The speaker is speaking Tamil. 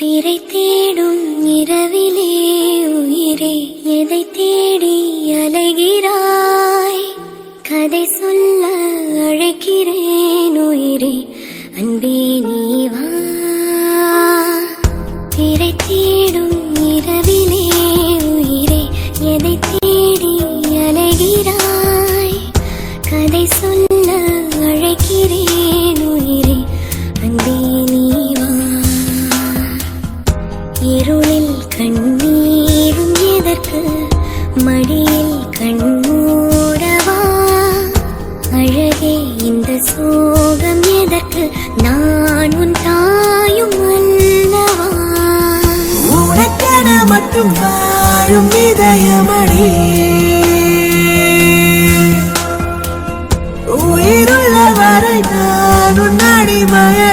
பிறை தேடும் இரவிலே உயிரே எதை தேடி அலைகிறாய் கதை சொல்ல அழைக்கிறேன் உயிரே அன்பே நீ வா பிறை தேடும் இரவிலே உயிரே எதை தேடி அலைகிறாய் கதை சொல்ல அழைக்கிறேன் உயிரே அன்பே நீ வா இருளில் கண்ணீரும் எதற்கு மடியில் கண்மூடவா அழகே இந்த சோகம் எதற்கு நான் உன் தாயும் அல்லவா உனக்கென மட்டும் வாழும் இதயமடி உயிருள்ள வரை நான் உன் அடிமையடி